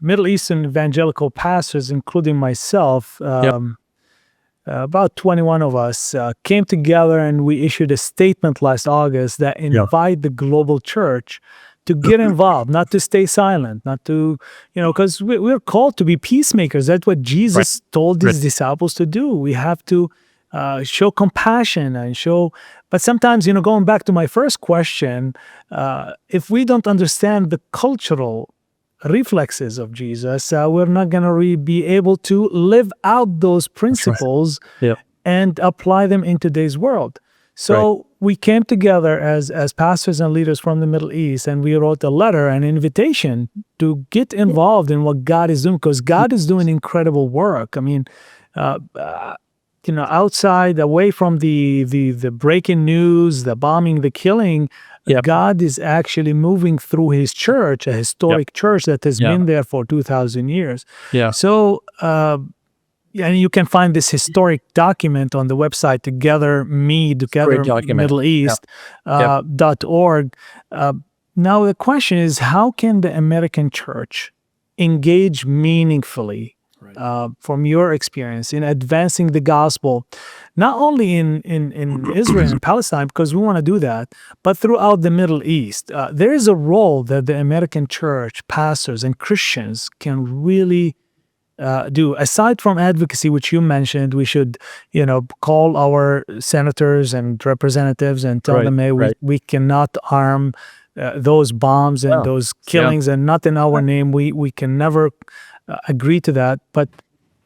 Middle Eastern evangelical pastors, including myself, about 21 of us, came together and we issued a statement last August that invite the global church to get involved, not to stay silent, not to, because we're called to be peacemakers. That's what Jesus told his disciples to do. We have to show compassion and show, but sometimes, going back to my first question, if we don't understand the cultural reflexes of Jesus, we're not going to be able to live out those principles and apply them in today's world. So we came together as pastors and leaders from the Middle East, and we wrote a letter, an invitation to get involved in what God is doing, because God is doing incredible work. I mean, outside, away from the breaking news, the bombing, the killing, God is actually moving through his church, a historic church that has been there for 2,000 years. So, and you can find this historic document on the website, Together Middle East.org. Now, the question is, how can the American church engage meaningfully from your experience in advancing the gospel, not only in Israel and Palestine, because we want to do that, but throughout the Middle East? There is a role that the American church, pastors and Christians can really do. Aside from advocacy, which you mentioned, we should, call our senators and representatives and tell them, hey, we cannot arm those bombs and those killings, and not in our name. We can never agree to that. But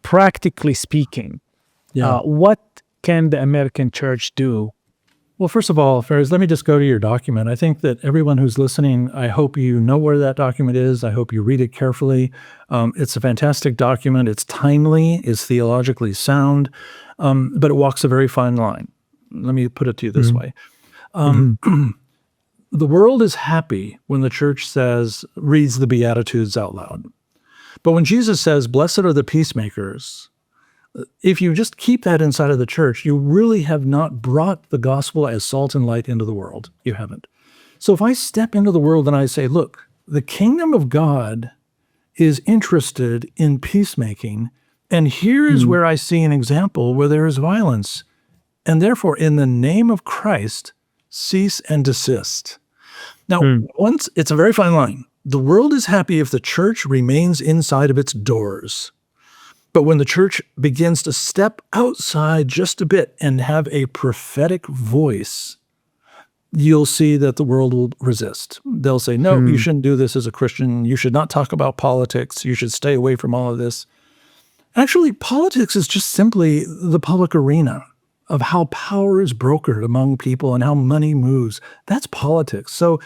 practically speaking, what can the American church do? Well, first of all, Faraz, let me just go to your document. I think that everyone who's listening, I hope you know where that document is. I hope you read it carefully. It's a fantastic document. It's timely, it's theologically sound, but it walks a very fine line. Let me put it to you this way. The world is happy when the church reads the Beatitudes out loud. But when Jesus says, blessed are the peacemakers, if you just keep that inside of the church, you really have not brought the gospel as salt and light into the world. You haven't. So if I step into the world and I say, look, the kingdom of God is interested in peacemaking, and here is where I see an example where there is violence, and therefore, in the name of Christ, cease and desist. Now, once it's a very fine line. The world is happy if the church remains inside of its doors. But when the church begins to step outside just a bit and have a prophetic voice, you'll see that the world will resist. They'll say, no, you shouldn't do this as a Christian. You should not talk about politics. You should stay away from all of this. Actually, politics is just simply the public arena of how power is brokered among people and how money moves. That's politics. So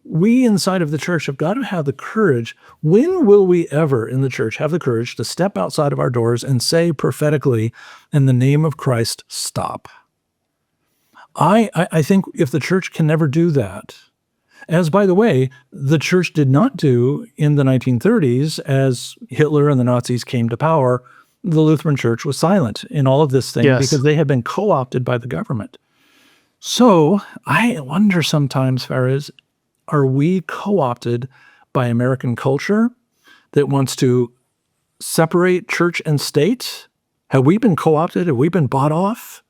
we inside of the church have got to have the courage. When will we ever in the church have the courage to step outside of our doors and say prophetically, in the name of Christ, stop? I think if the church can never do that, as, by the way, the church did not do in the 1930s as Hitler and the Nazis came to power, the Lutheran Church was silent in all of this thing because they had been co-opted by the government. So I wonder sometimes, Faraz, are we co-opted by American culture that wants to separate church and state? Have we been co-opted? Have we been bought off?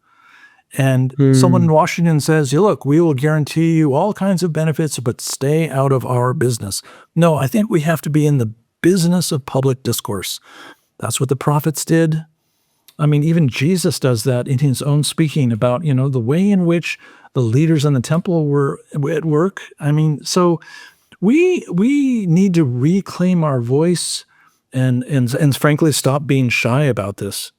And someone in Washington says, look, we will guarantee you all kinds of benefits, but stay out of our business. No, I think we have to be in the business of public discourse. That's what the prophets did. I mean, even Jesus does that in his own speaking about, the way in which the leaders in the temple were at work. I mean, so we need to reclaim our voice and frankly, stop being shy about this.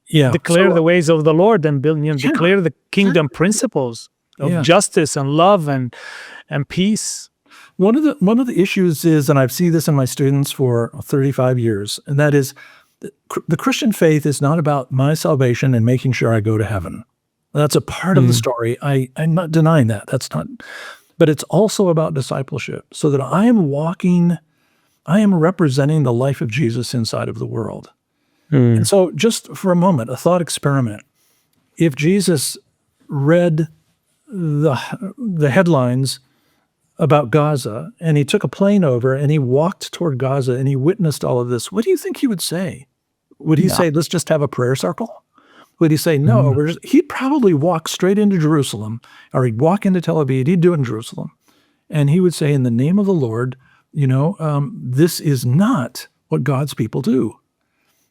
Declare the ways of the Lord and build, declare the kingdom principles of justice and love and peace. One of the issues is, and I've seen this in my students for 35 years, and that is the Christian faith is not about my salvation and making sure I go to heaven. That's a part of the story. I'm not denying that. That's not, but it's also about discipleship, so that I am representing the life of Jesus inside of the world. And so just for a moment, a thought experiment. If Jesus read the headlines about Gaza and he took a plane over and he walked toward Gaza and he witnessed all of this, what do you think he would say? Would he say, let's just have a prayer circle? Would he say, no, he'd probably walk straight into Jerusalem, or he'd walk into Tel Aviv, he'd do it in Jerusalem. And he would say, in the name of the Lord, this is not what God's people do.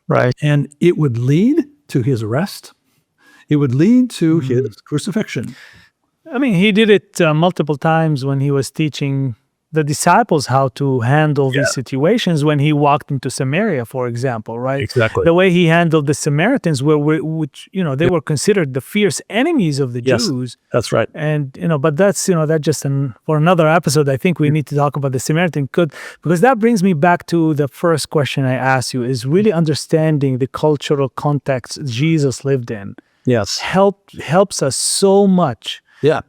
Right. And it would lead to his arrest. It would lead to his crucifixion. I mean, he did it multiple times when he was teaching the disciples how to handle these situations when he walked into Samaria, for example, right? Exactly. The way he handled the Samaritans, which they were considered the fierce enemies of the Jews. That's right. And, but that's, that just for another episode, I think we need to talk about the Samaritan because that brings me back to the first question I asked you, is really understanding the cultural context Jesus lived in. Yes. Helps us so much.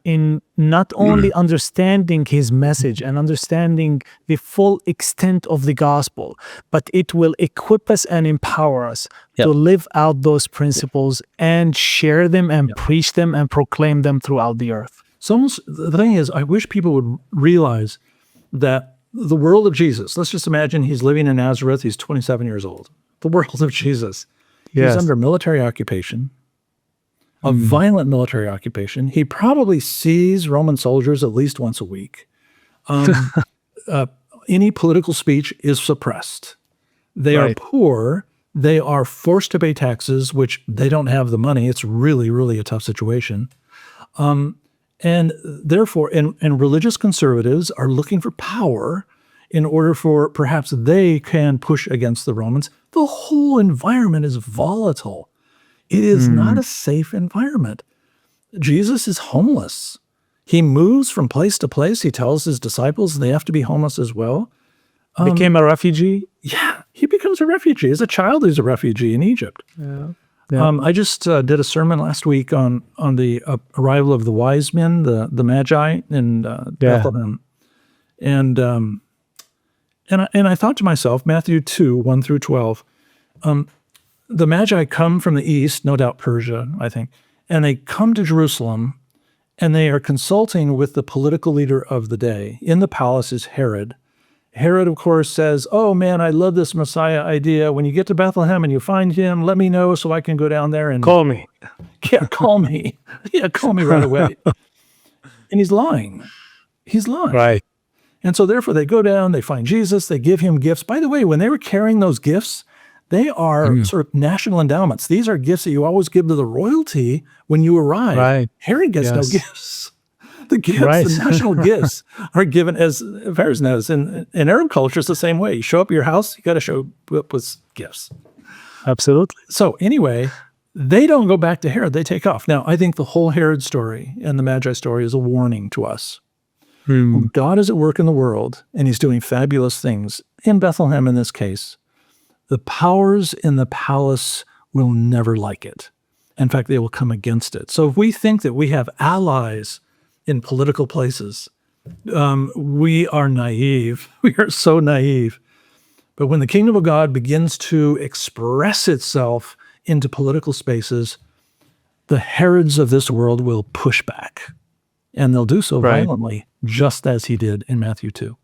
In not only understanding his message and understanding the full extent of the gospel, but it will equip us and empower us to live out those principles and share them and preach them and proclaim them throughout the earth. So the thing is, I wish people would realize that the world of Jesus, let's just imagine he's living in Nazareth, he's 27 years old. The world of Jesus. He's under military occupation. A violent military occupation. He probably sees Roman soldiers at least once a week. Any political speech is suppressed. They are poor. They are forced to pay taxes, which they don't have the money. It's really, really a tough situation. And therefore, and religious conservatives are looking for power in order for perhaps they can push against the Romans. The whole environment is volatile. It is not a safe environment. Jesus is homeless. He moves from place to place. He tells his disciples they have to be homeless as well. Became a refugee? Yeah, he becomes a refugee. As a child, he's a refugee in Egypt. I just did a sermon last week on the arrival of the wise men, the Magi in Bethlehem. And I thought to myself, Matthew 2, 1 through 12, the Magi come from the east, no doubt Persia, I think, and they come to Jerusalem, and they are consulting with the political leader of the day. In the palace is Herod. Herod, of course, says, oh, man, I love this Messiah idea. When you get to Bethlehem and you find him, let me know so I can go down there and... Call me. Yeah, call me. Yeah, call me right away. And he's lying. He's lying. Right. And so therefore they go down, they find Jesus, they give him gifts. By the way, when they were carrying those gifts, they are sort of national endowments. These are gifts that you always give to the royalty when you arrive. Right. Herod gets no gifts. The gifts, Right. the national gifts are given, as Faris knows. In Arab culture, it's the same way. You show up at your house, you got to show up with gifts. Absolutely. So anyway, they don't go back to Herod. They take off. Now, I think the whole Herod story and the Magi story is a warning to us. God is at work in the world, and he's doing fabulous things. In Bethlehem, in this case, the powers in the palace will never like it. In fact, they will come against it. So if we think that we have allies in political places, we are naive. We are so naive. But when the kingdom of God begins to express itself into political spaces, the Herods of this world will push back. And they'll do so violently, just as he did in Matthew 2.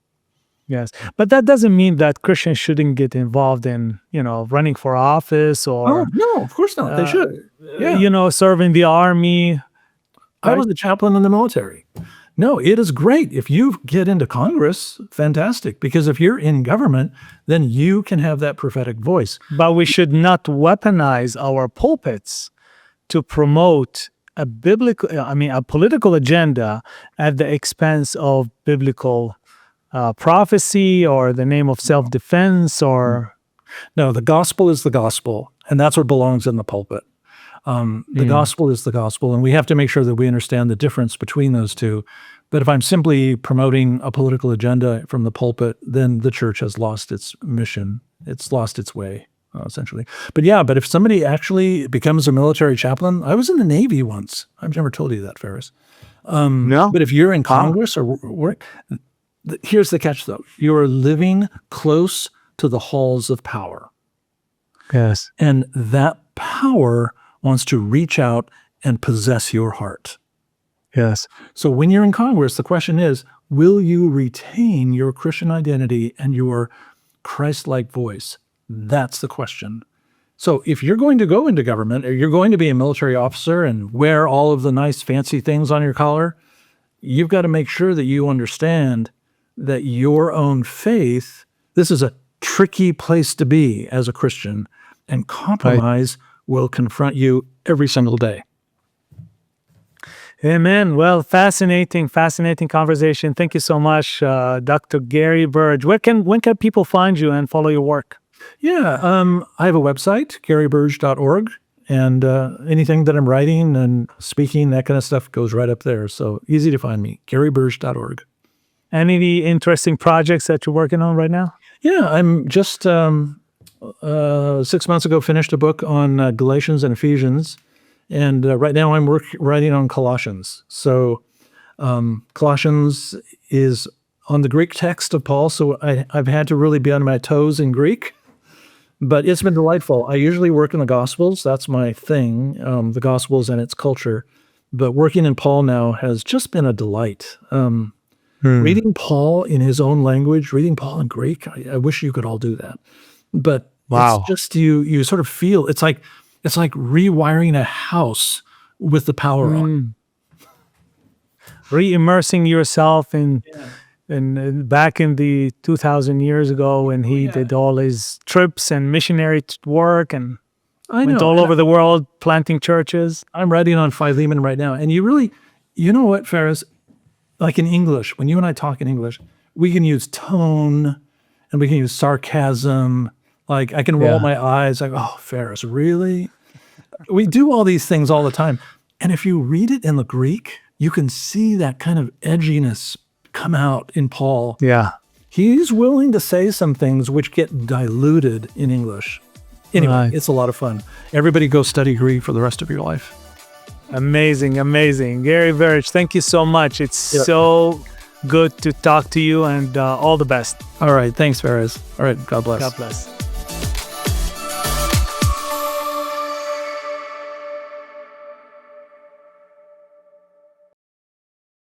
Yes. But that doesn't mean that Christians shouldn't get involved in, running for office or, no, of course not. They should. Serving the army. I was a chaplain in the military. No, it is great. If you get into Congress, fantastic. Because if you're in government, then you can have that prophetic voice. But we should not weaponize our pulpits to promote a political agenda at the expense of biblical prophecy or the name of self-defense or... No, the gospel is the gospel, and that's what belongs in the pulpit. The gospel is the gospel, and we have to make sure that we understand the difference between those two. But if I'm simply promoting a political agenda from the pulpit, then the church has lost its mission. It's lost its way, essentially. But if somebody actually becomes a military chaplain, I was in the Navy once. I've never told you that, Ferris. No. But if you're in Congress or work, here's the catch, though. You are living close to the halls of power. Yes. And that power wants to reach out and possess your heart. Yes. So when you're in Congress, the question is, will you retain your Christian identity and your Christ-like voice? That's the question. So if you're going to go into government or you're going to be a military officer and wear all of the nice fancy things on your collar, you've got to make sure that you understand that your own faith, this is a tricky place to be as a Christian, and compromise will confront you every single day. Amen. Well, fascinating conversation. Thank you so much, Dr. Gary Burge. When can people find you and follow your work? Yeah, I have a website, garyburge.org, and anything that I'm writing and speaking, that kind of stuff goes right up there. So easy to find me, garyburge.org. Any interesting projects that you're working on right now? Yeah, I'm just 6 months ago finished a book on Galatians and Ephesians, and right now I'm writing on Colossians. So Colossians is on the Greek text of Paul, so I've had to really be on my toes in Greek, but it's been delightful. I usually work in the Gospels. That's my thing, the Gospels and its culture. But working in Paul now has just been a delight. Reading Paul in his own language, reading Paul in Greek, I wish you could all do that. But it's just you sort of feel, it's like rewiring a house with the power on. Re-immersing yourself in back in the 2,000 years ago when he did all his trips and missionary work and went all over the world planting churches. I'm writing on Philemon right now. And you know what, Ferris? Like in English, when you and I talk in English, we can use tone and we can use sarcasm. Like I can roll my eyes like, oh, Ferris, really? We do all these things all the time. And if you read it in the Greek, you can see that kind of edginess come out in Paul. Yeah. He's willing to say some things which get diluted in English. Anyway, It's a lot of fun. Everybody go study Greek for the rest of your life. Amazing. Gary Burge, thank you so much. It's so good to talk to you, and all the best. All right. Thanks, Ferris. All right. God bless. God bless.